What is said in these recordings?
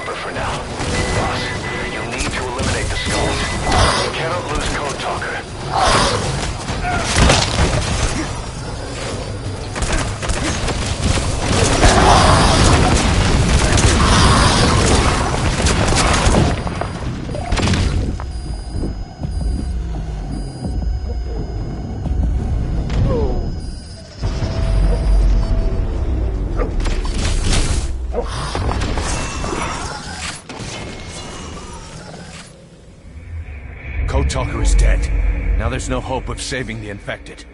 chopper for now. Boss, you need to eliminate the skulls. You cannot lose Code Talker. Code Talker is dead. Now there's no hope of saving the infected.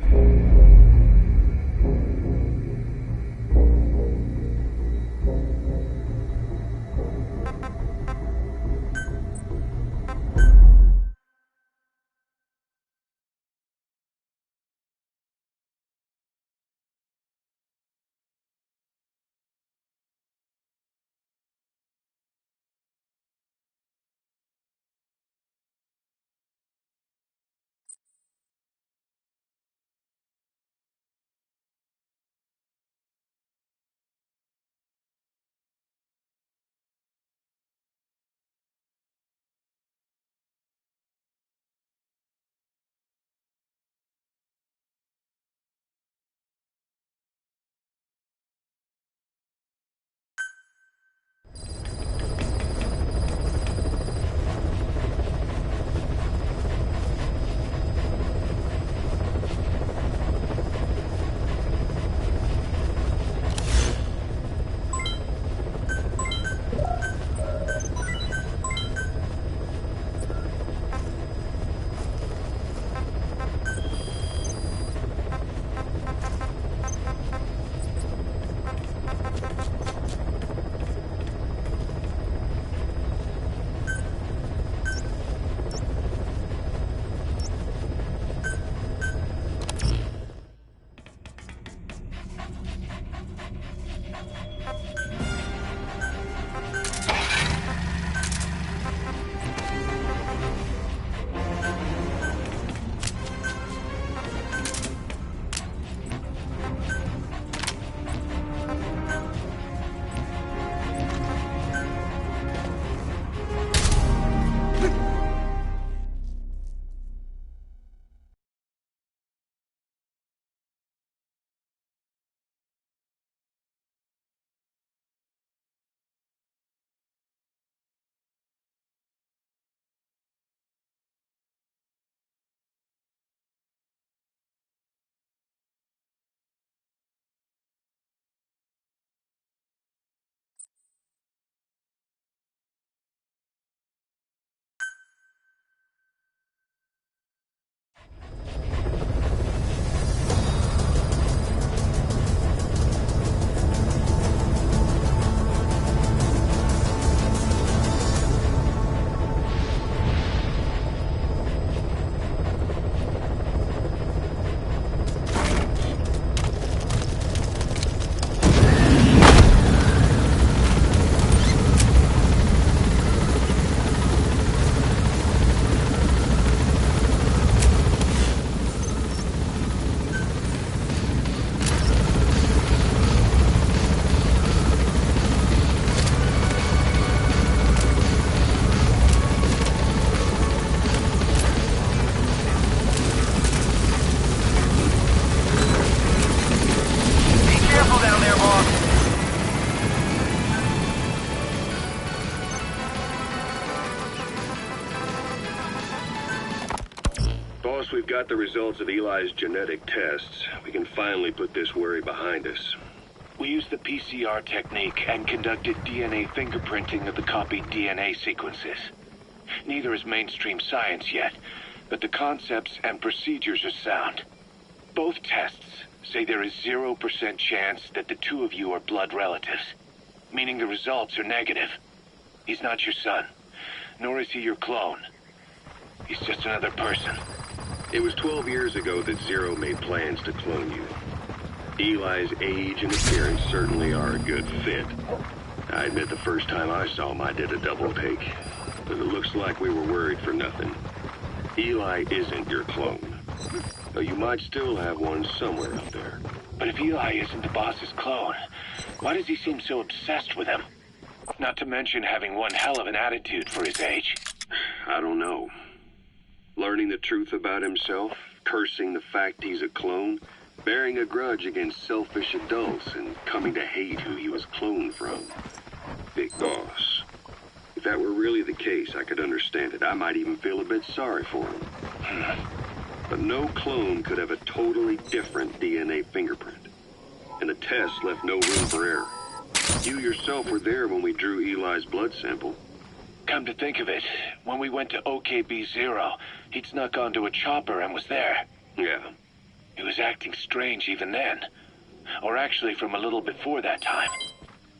Boss, we've got the results of Eli's genetic tests. We can finally put this worry behind us. We used the PCR technique and conducted DNA fingerprinting of the copied DNA sequences. Neither is mainstream science yet, but the concepts and procedures are sound. Both tests say there is 0% chance that the two of you are blood relatives, meaning the results are negative. He's not your son, nor is he your clone. He's just another person. It was 12 years ago that Zero made plans to clone you. Eli's age and appearance certainly are a good fit. I admit the first time I saw him I did a double take, but it looks like we were worried for nothing. Eli isn't your clone, though you might still have one somewhere out there. But if Eli isn't the boss's clone, why does he seem so obsessed with him? Not to mention having one hell of an attitude for his age. I don't know. Learning the truth about himself, cursing the fact he's a clone, bearing a grudge against selfish adults, and coming to hate who he was cloned from. Big boss. If that were really the case, I could understand it. I might even feel a bit sorry for him. But no clone could have a totally different DNA fingerprint. And the test left no room for error. You yourself were there when we drew Eli's blood sample. Come to think of it, when we went to OKB-0, he'd snuck onto a chopper and was there. Yeah. He was acting strange even then. Or actually from a little before that time.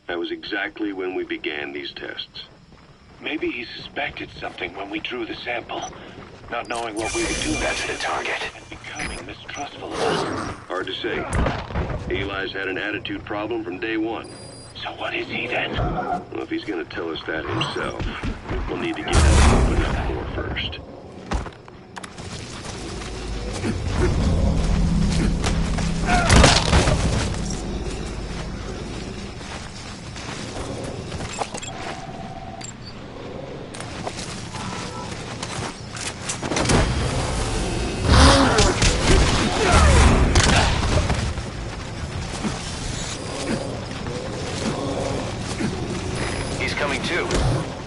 That was exactly when we began these tests. Maybe he suspected something when we drew the sample, not knowing what we would do. That's the target. And becoming mistrustful of us. Hard to say. Eli's had an attitude problem from day one. So what is he then? Well, if he's gonna tell us that himself, we'll need to get him to open up more first. He's coming too.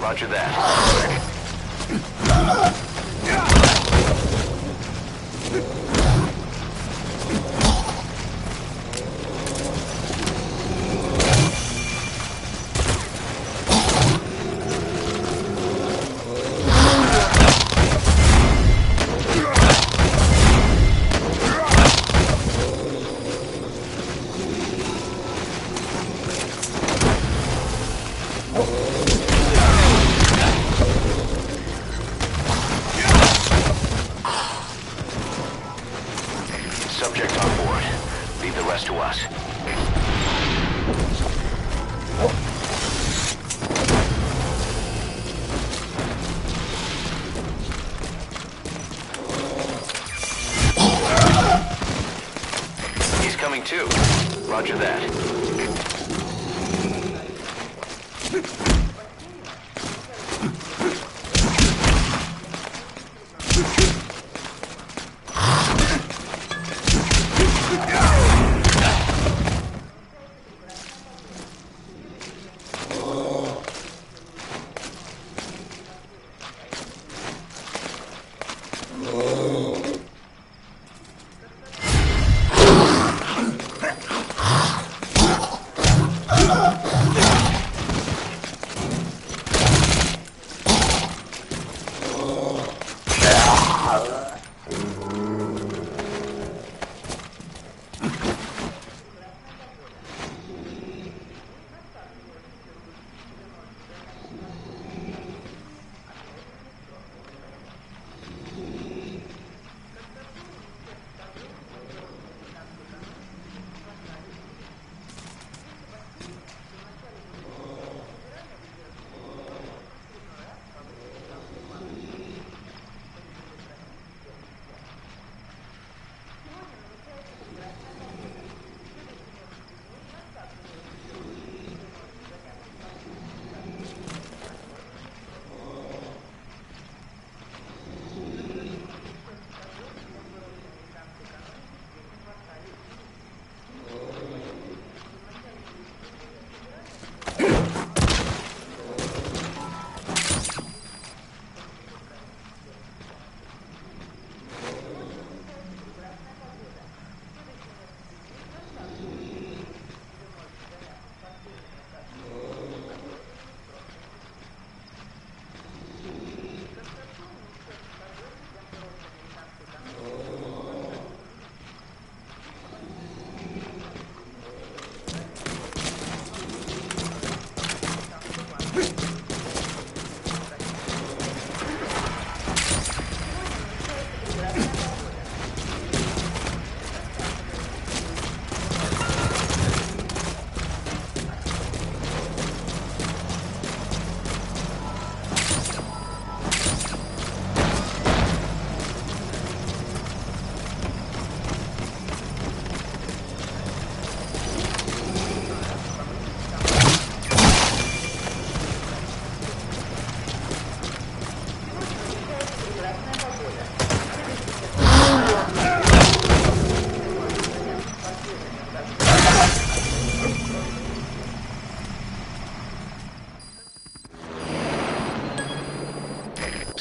Roger that. Subject on board. Leave the rest to us. He's coming too. Roger that.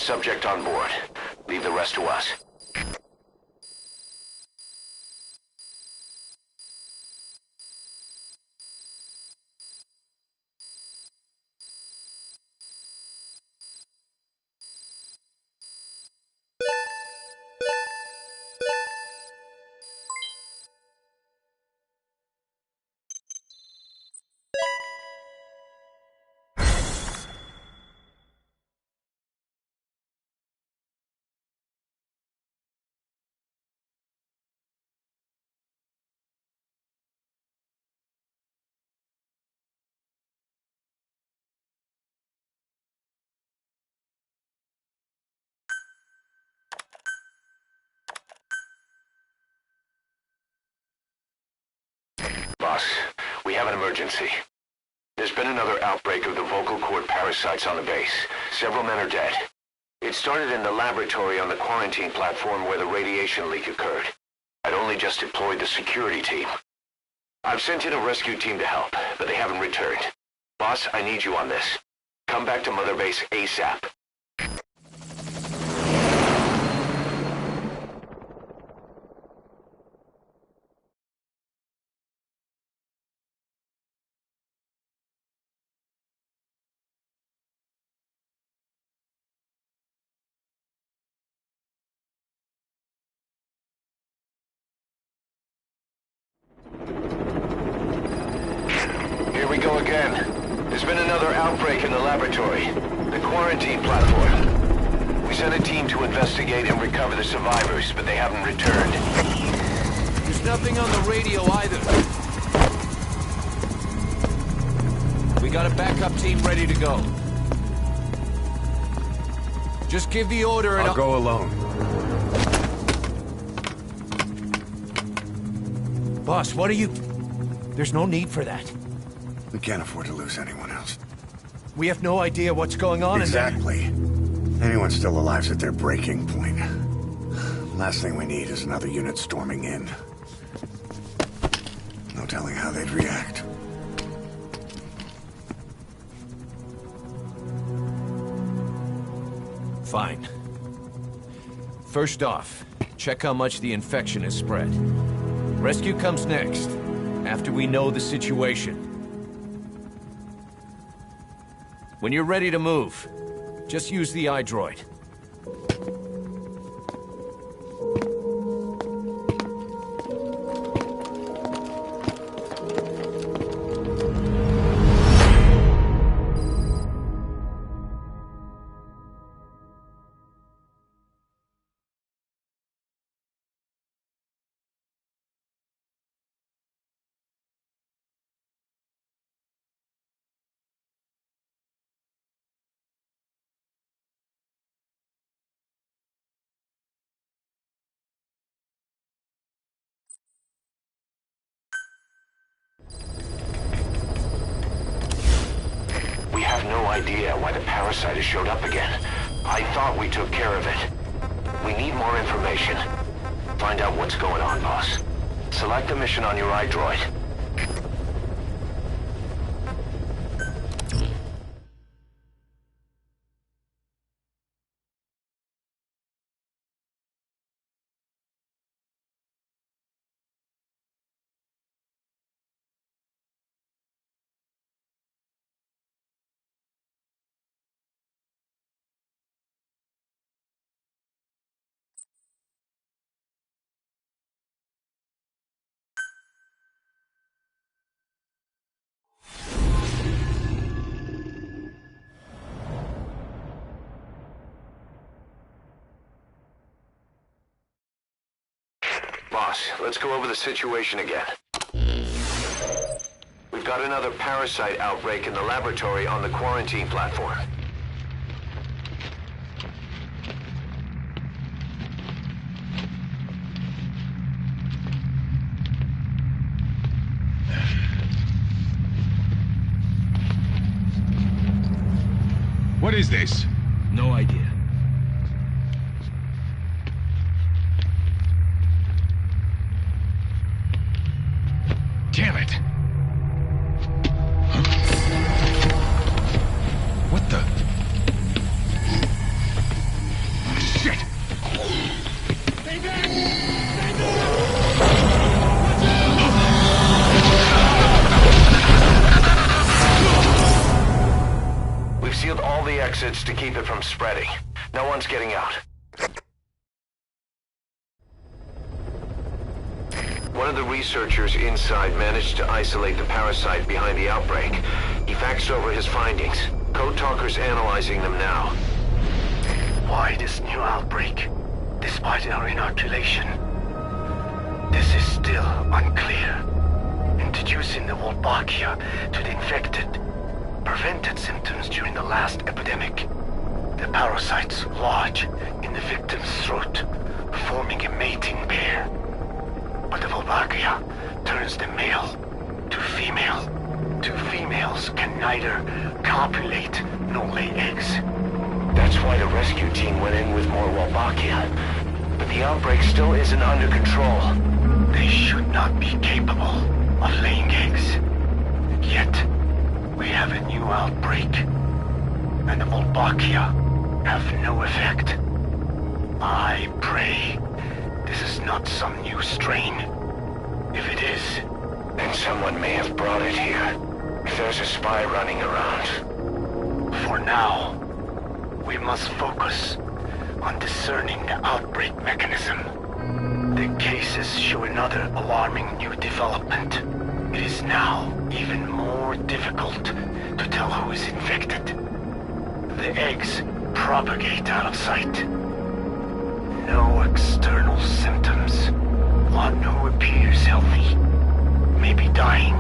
subject on board. Leave the rest to us. Boss, we have an emergency. There's been another outbreak of the vocal cord parasites on the base. Several men are dead. It started in the laboratory on the quarantine platform where the radiation leak occurred. I'd only just deployed the security team. I've sent in a rescue team to help, but they haven't returned. Boss, I need you on this. Come back to Mother Base ASAP. Here we go again. There's been another outbreak in the laboratory. The quarantine platform. We sent a team to investigate and recover the survivors, but they haven't returned. There's nothing on the radio either. We got a backup team ready to go. Just give the order and I'll go alone. Boss, what are you... There's no need for that. We can't afford to lose anyone else. We have no idea what's going on Exactly. Anyone still alive's at their breaking point. Last thing we need is another unit storming in. No telling how they'd react. Fine. First off, check how much the infection has spread. Rescue comes next, after we know the situation. When you're ready to move, just use the iDroid. We have no idea why the parasite has showed up again. I thought we took care of it. We need more information. Find out what's going on, boss. Select the mission on your iDroid. Boss, let's go over the situation again. We've got another parasite outbreak in the laboratory on the quarantine platform. What is this? No idea. Damn it! Huh? What the? We've sealed all the exits to keep it from spreading. No one's getting out. One of the researchers inside managed to isolate the parasite behind the outbreak. He faxed over his findings. Code Talker's analyzing them now. Why this new outbreak, despite our inoculation? This is still unclear. Introducing the Wolbachia to the infected prevented symptoms during the last epidemic. The parasites lodge in the victim's throat, forming a mating pair. But the Wolbachia turns the male to female. Two females can neither copulate nor lay eggs. That's why the rescue team went in with more Wolbachia. But the outbreak still isn't under control. They should not be capable of laying eggs. Yet, we have a new outbreak. And the Wolbachia have no effect. I pray this is not some new strain. If it is, then someone may have brought it here. If there's a spy running around. For now, we must focus on discerning the outbreak mechanism. The cases show another alarming new development. It is now even more difficult to tell who is infected. The eggs propagate out of sight. No external symptoms. One who appears healthy may be dying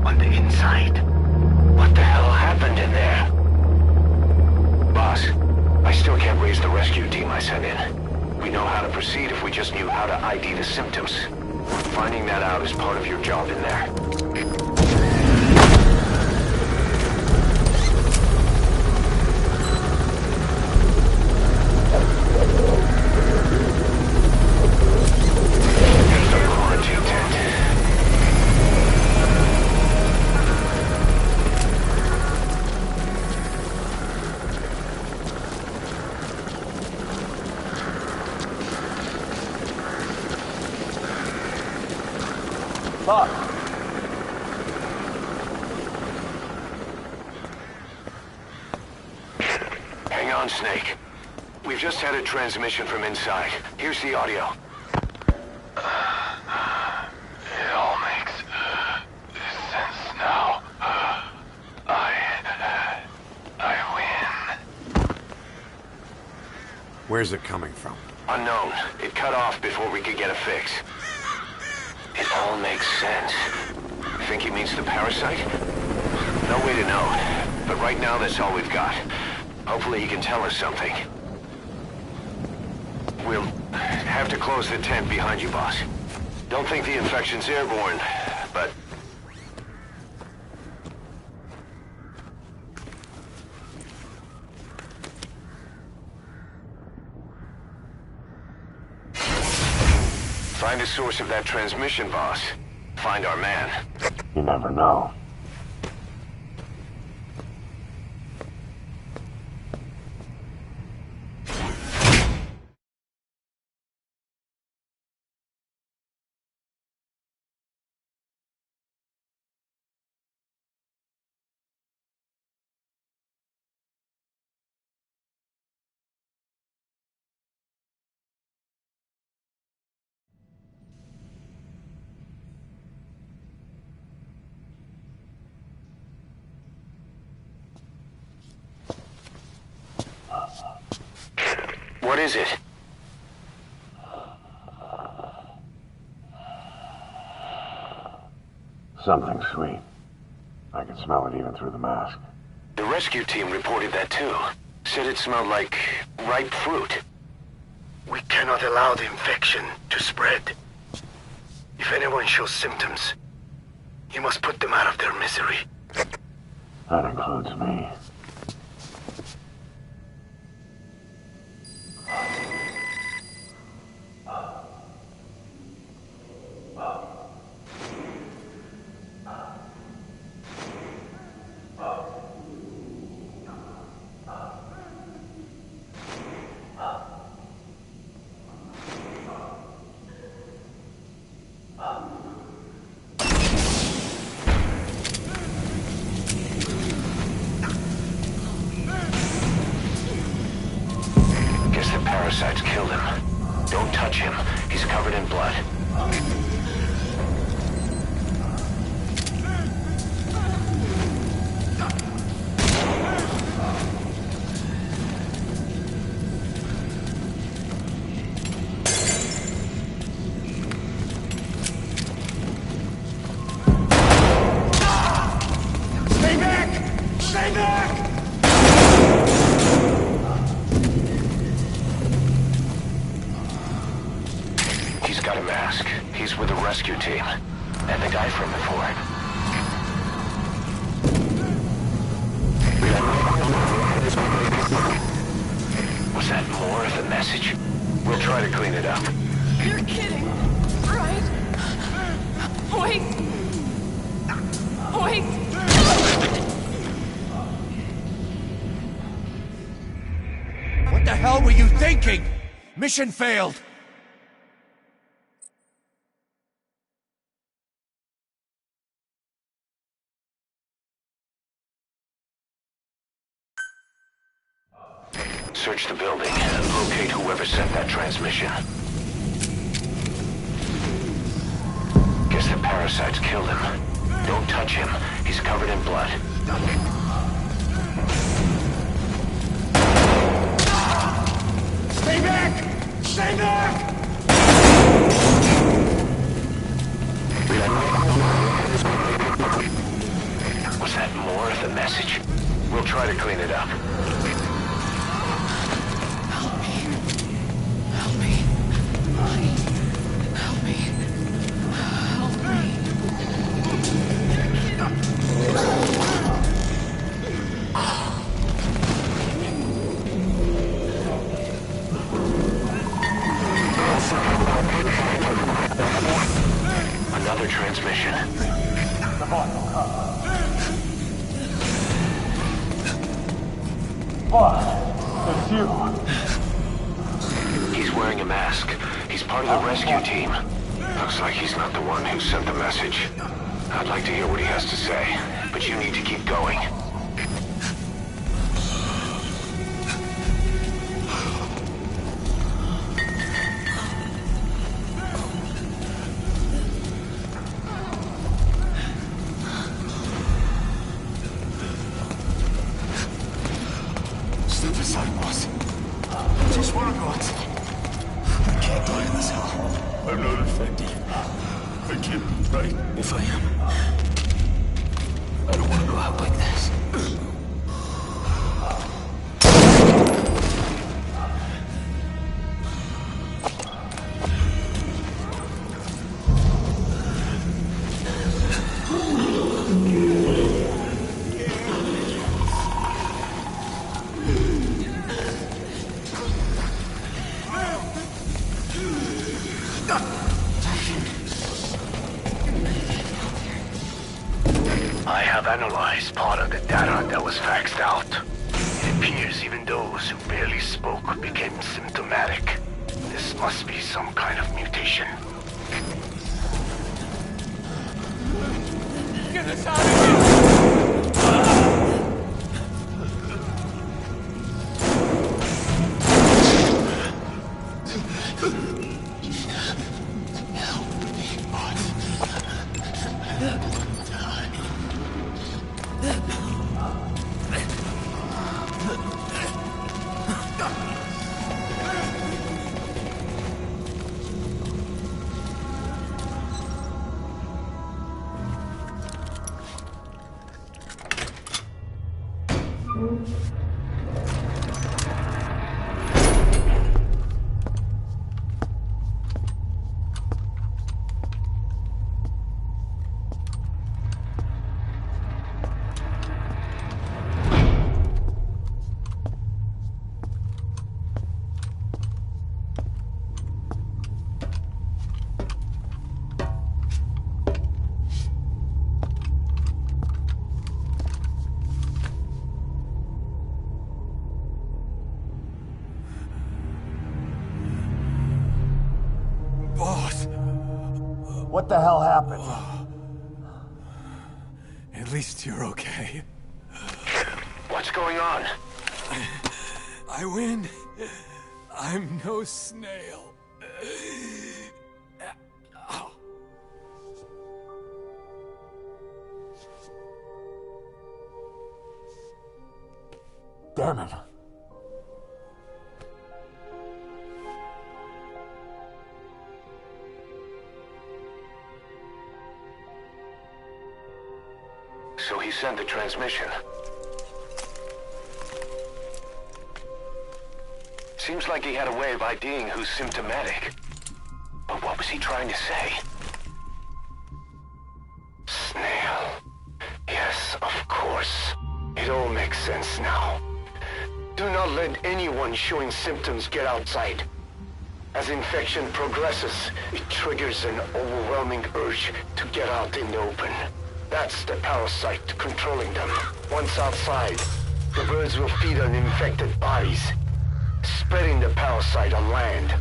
on the inside. What the hell happened in there? Boss, I still can't raise the rescue team I sent in. We know how to proceed if we just knew how to ID the symptoms. Finding that out is part of your job in there. Hang on, Snake. We've just had a transmission from inside. Here's the audio. It all makes sense now. I win. Where's it coming from? Unknown. It cut off before we could get a fix. It all makes sense. Think he means the parasite? No way to know. But right now, that's all we've got. Hopefully he can tell us something. We'll have to close the tent behind you, boss. Don't think the infection's airborne, but... Find the source of that transmission, boss. Find our man. You never know. What is it? Something sweet. I can smell it even through the mask. The rescue team reported that too. Said it smelled like ripe fruit. We cannot allow the infection to spread. If anyone shows symptoms, you must put them out of their misery. That includes me. Don't touch him. He's covered in blood. Stay back! Stay back! He's got a mask. He's with the rescue team. And the guy from before. Was that more of the message? We'll try to clean it up. You're kidding, right? Wait. Wait. What the hell were you thinking? Mission failed. Search the building. Locate whoever sent that transmission. Guess the parasites killed him. Don't touch him. He's covered in blood. Stay back! Stay back! Was that more of the message? We'll try to clean it up. Help me. Help me. Help me. Help Another transmission. He's wearing a mask. He's part of the rescue team. Looks like he's not the one who sent the message. I'd like to hear what he has to say, but you need to keep going. Step aside, boss. Just one of us. I can't die in this hell. I'm not infected. I can't be right. If I am, I don't want to go out like this. I have analyzed part of the data that was faxed out. It appears even those who barely spoke became symptomatic. This must be some kind of mutation. Get us out of here! Boss, What the hell happened? at least you're okay. What's going on? I win. I'm no snail. damn him. So he sent the transmission. Seems like he had a way of IDing who's symptomatic. But what was he trying to say? Snail. Yes, of course. It all makes sense now. Do not let anyone showing symptoms get outside. As infection progresses, it triggers an overwhelming urge to get out in the open. That's the parasite controlling them. Once outside, the birds will feed on infected bodies, spreading the parasite on land.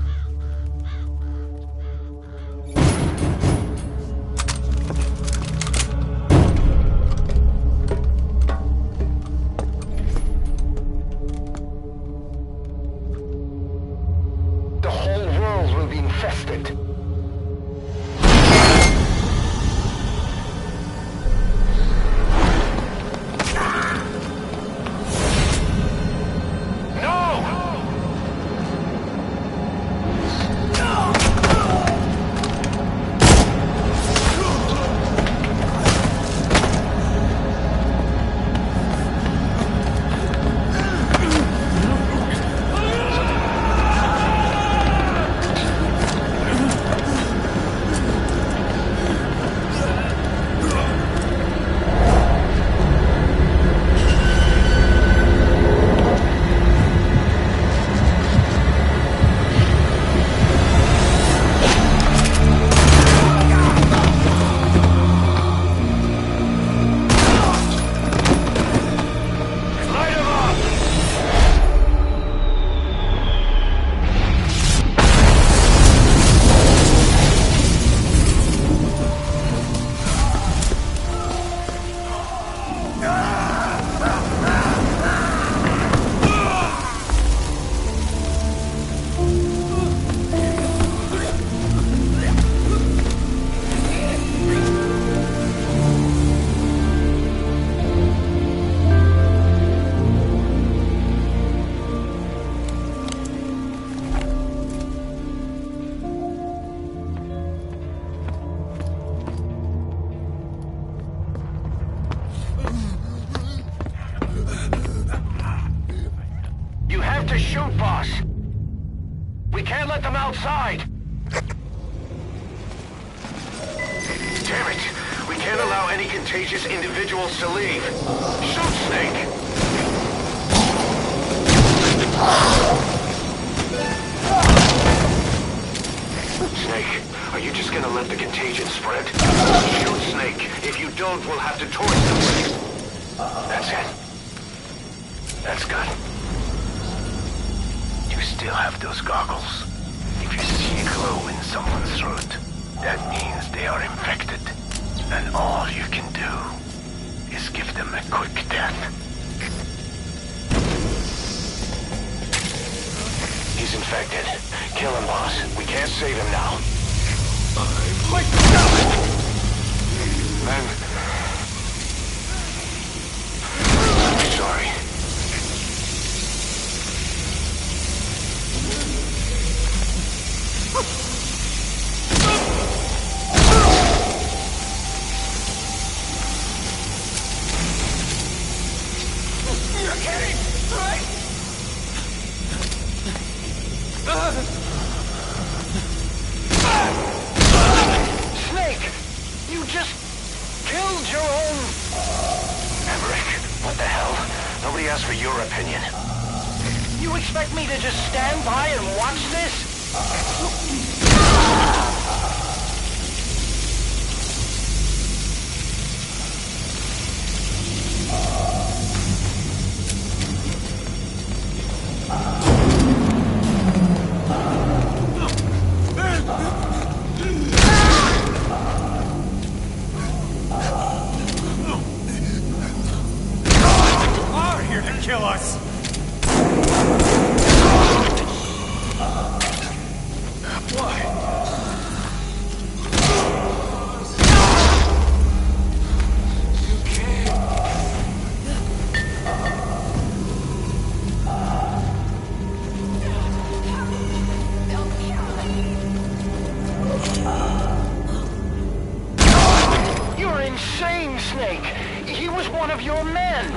The whole world will be infested. To shoot, boss. We can't let them outside. Damn it. We can't allow any contagious individuals to leave. Shoot, Snake. Snake, are you just gonna let the contagion spread? Shoot, Snake. If you don't, we'll have to torch the place. That's it. That's good. You still have those goggles. If you see a glow in someone's throat, that means they are infected. And all you can do is give them a quick death. He's infected. Kill him, boss. We can't save him now. I'm sorry. You're kidding, right? Snake! You just killed your own... Emmerich, what the hell? Nobody asked for your opinion. You expect me to just stand by and watch this? Kill us! What? You're insane, Snake! He was one of your men!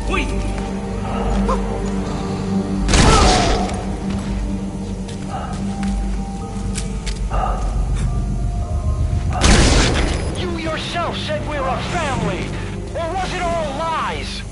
Wait! You yourself said we're a family! Or was it all lies?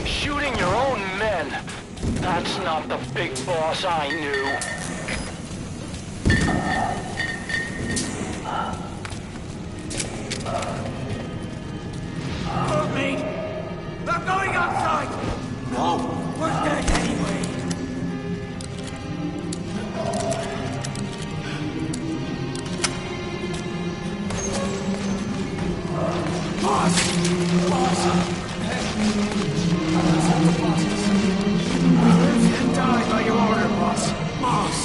Shooting your own men? That's not the big boss I knew. Help me! They're going outside! No, we're dead anyway! Boss! Boss! Live and die by your order, boss! Boss!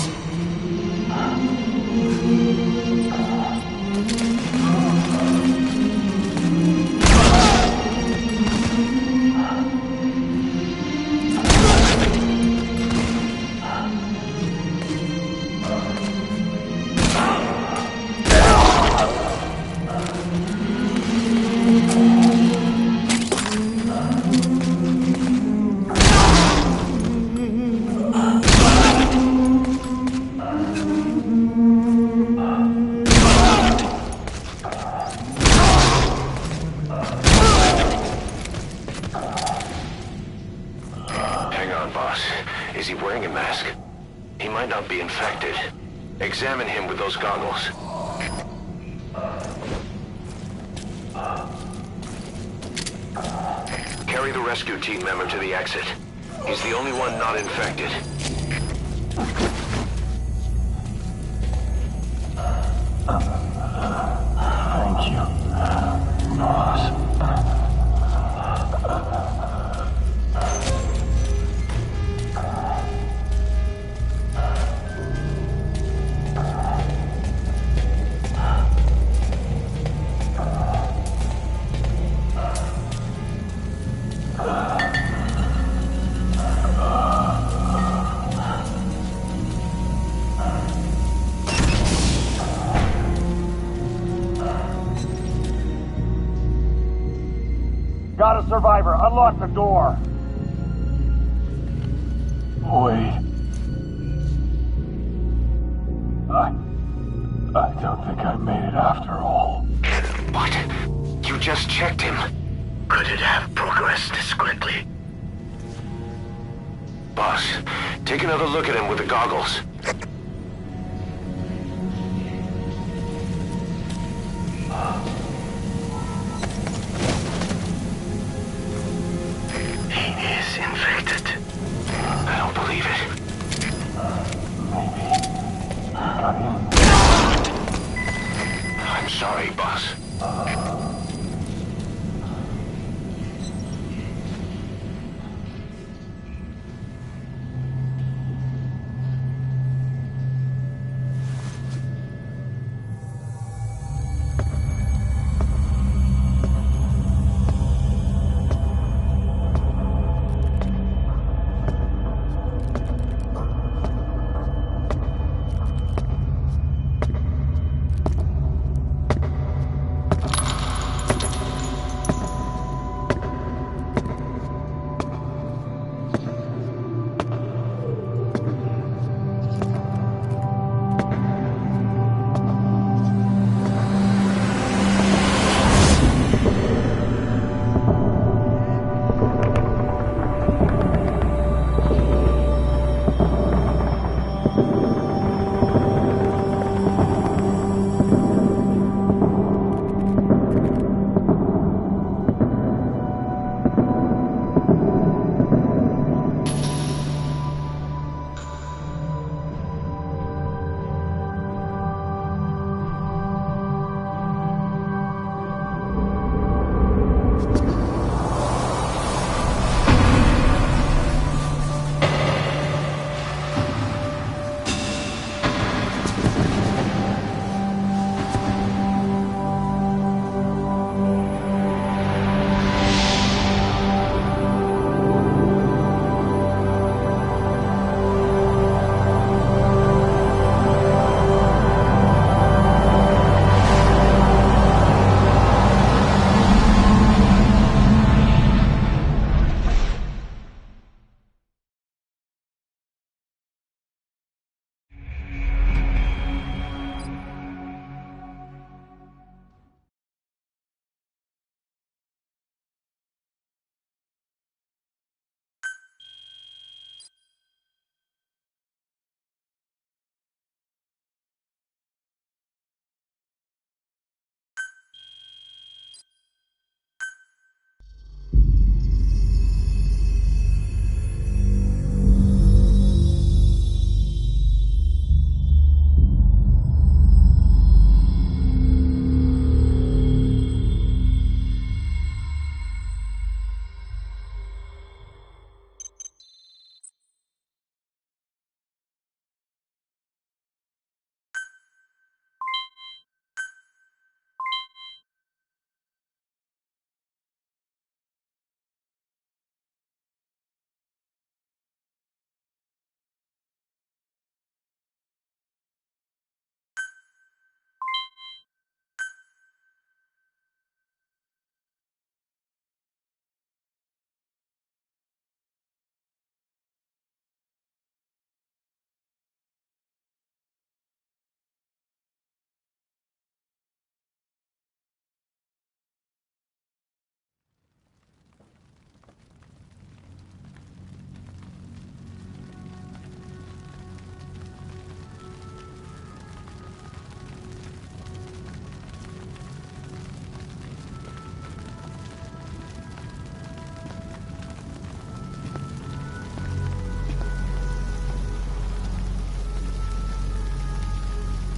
Hang on, boss. Is he wearing a mask? He might not be infected. Examine him with those goggles. Carry the rescue team member to the exit. He's the only one not infected. Thank you, boss. Got a survivor. Unlock the door. Wait. I don't think I made it after all. What? You just checked him. Could it have progressed this quickly? Boss, take another look at him with the goggles. He is infected. I don't believe it. Maybe. Got him. I'm sorry, boss.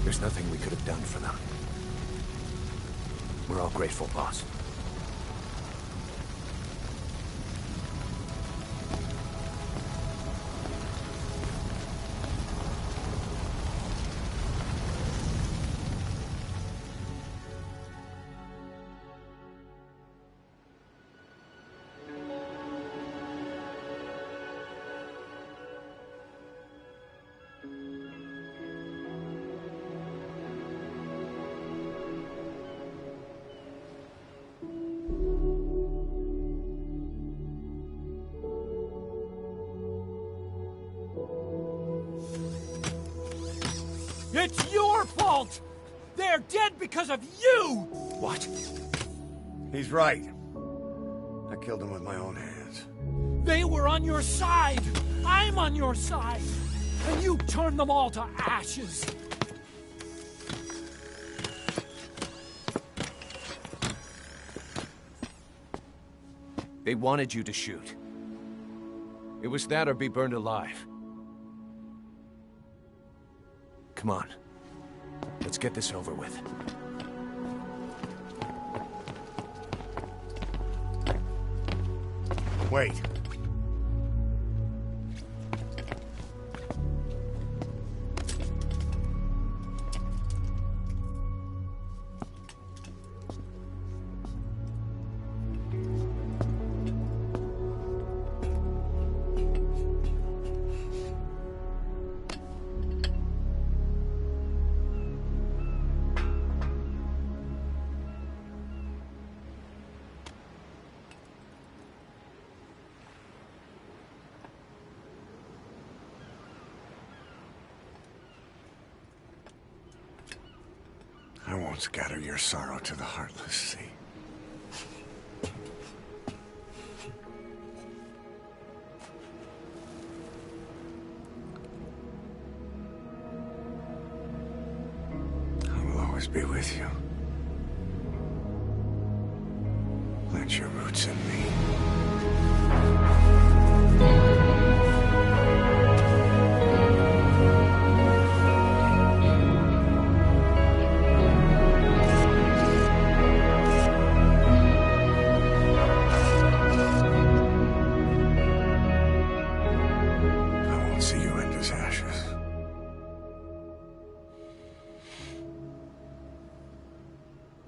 There's nothing we could have done for them. We're all grateful, boss. It's your fault! They're dead because of you! What? He's right. I killed him with my own hands. They were on your side! I'm on your side! And you turned them all to ashes! They wanted you to shoot. It was that or be burned alive. Come on. Let's get this over with. Wait. I won't scatter your sorrow to the heartless sea. I will always be with you. Plant your roots in me.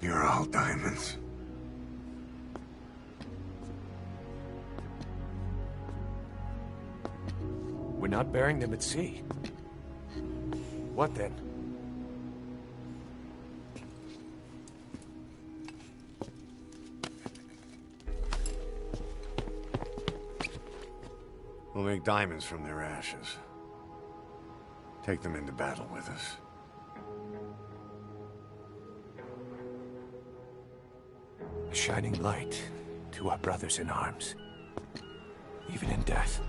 You're all diamonds. We're not burying them at sea. What then? We'll make diamonds from their ashes. Take them into battle with us. A shining light to our brothers in arms, even in death.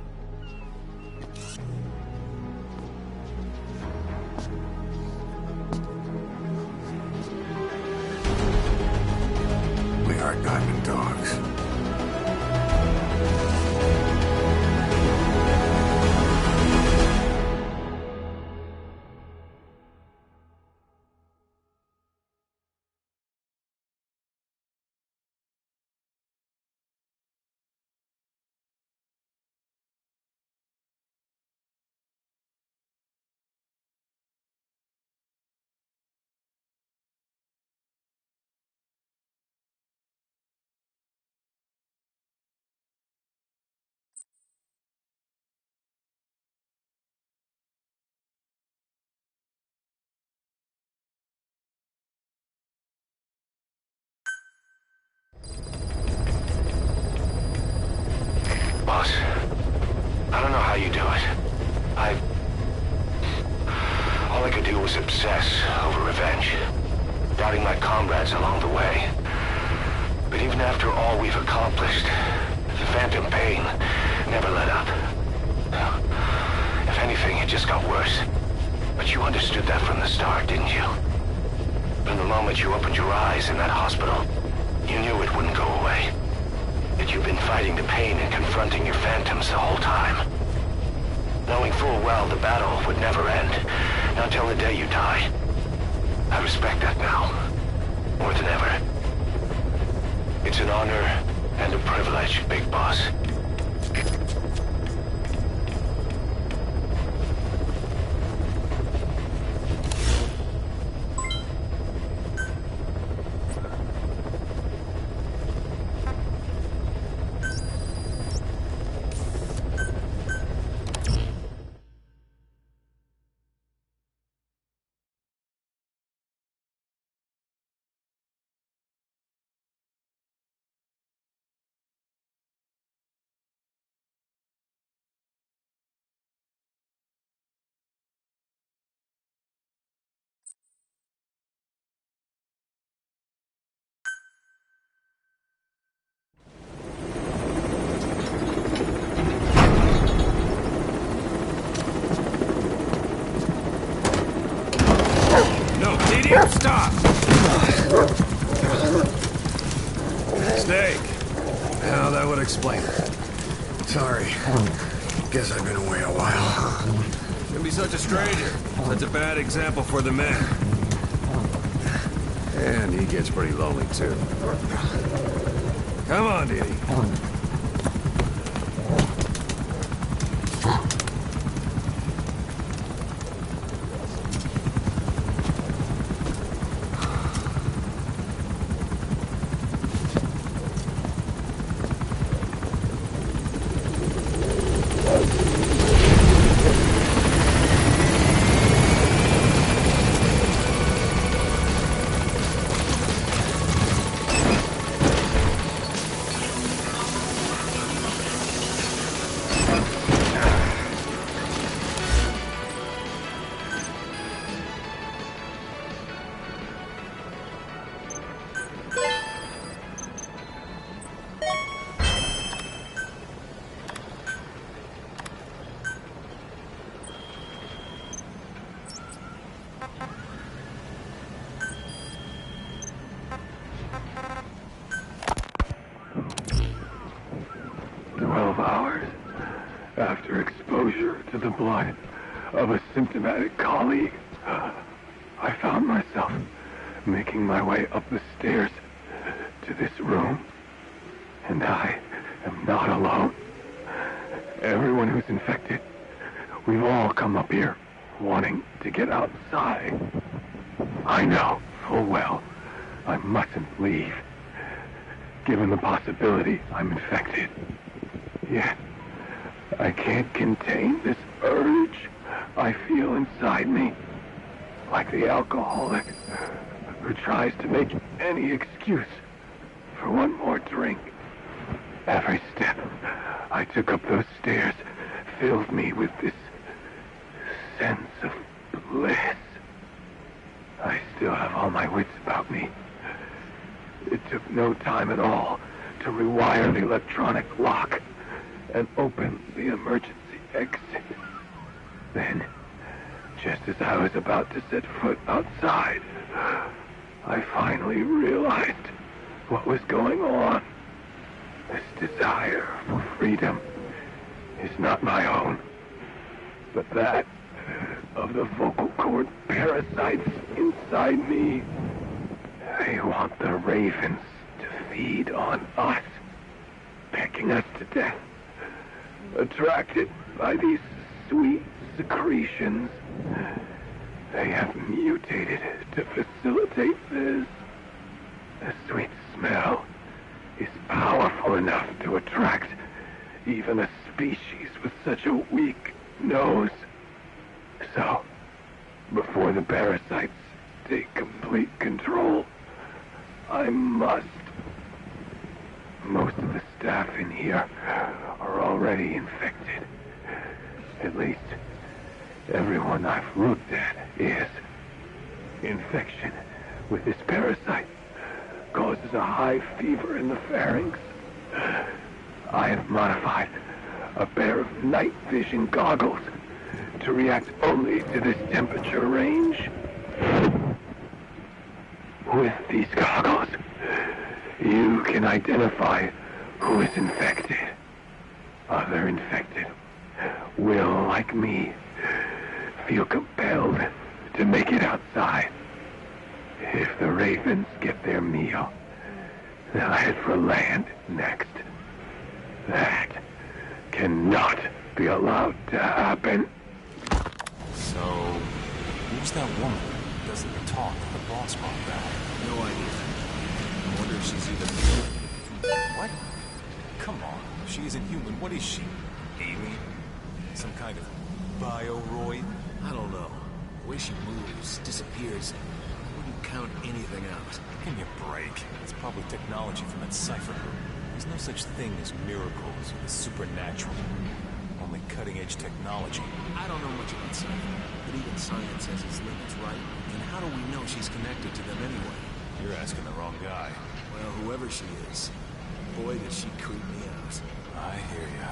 We are diamond dogs. Boss, I don't know how you do it. All I could do was obsess over revenge, doubting my comrades along the way. But even after all we've accomplished, the phantom pain never let up. If anything, it just got worse. But you understood that from the start, didn't you? From the moment you opened your eyes in that hospital, you knew it wouldn't go away. That you've been fighting the pain and confronting your phantoms the whole time. Knowing full well the battle would never end, not till the day you die. I respect that now, more than ever. It's an honor and a privilege, Big Boss. Stop! Snake. Now that would explain it. Sorry. Guess I've been away a while. Shouldn't be such a stranger. Such a bad example for the men. And he gets pretty lonely, too. Come on, Dee Dee. After exposure to the blood of a symptomatic colleague, I found myself making my way up the stairs to this room. And I am not alone. Everyone who's infected, we've all come up here wanting to get outside. I know full well I mustn't leave, given the possibility I'm infected. Yet, I can't contain this urge I feel inside me, like the alcoholic who tries to make any excuse for one more drink. Every step I took up those stairs filled me with this sense of bliss. I still have all my wits about me. It took no time at all to rewire the electronic lock and open the emergency exit. Then, just as I was about to set foot outside, I finally realized what was going on. This desire for freedom is not my own, but that of the vocal cord parasites inside me. They want the ravens to feed on us, pecking us to death. Attracted by these sweet secretions, they have mutated to facilitate this. The sweet smell is powerful enough to attract even a species with such a weak nose. So, before the parasites take complete control, I must. Most of the staff in here are already infected. At least, everyone I've looked at is. Infection with this parasite causes a high fever in the pharynx. I have modified a pair of night vision goggles to react only to this temperature range. With these goggles, you can identify who is infected. Other infected will, like me, feel compelled to make it outside. If the Ravens get their meal, they'll head for land next. That cannot be allowed to happen. So, who's that woman? Doesn't talk to the boss mom guy? No idea. I wonder if she's even... What? Come on. If she isn't human, what is she? Alien? Some kind of bioroid? I don't know. The way she moves, disappears, I wouldn't count anything out. Give me a break. It's probably technology from that cipher group. There's no such thing as miracles or the supernatural. Only cutting-edge technology. I don't know much about Cypher, but even science has its limits, right? And how do we know she's connected to them anyway? You're asking the wrong guy. Well, whoever she is, boy, does she creep me out. I hear ya.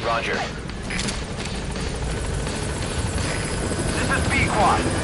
Roger. This is B-Quad.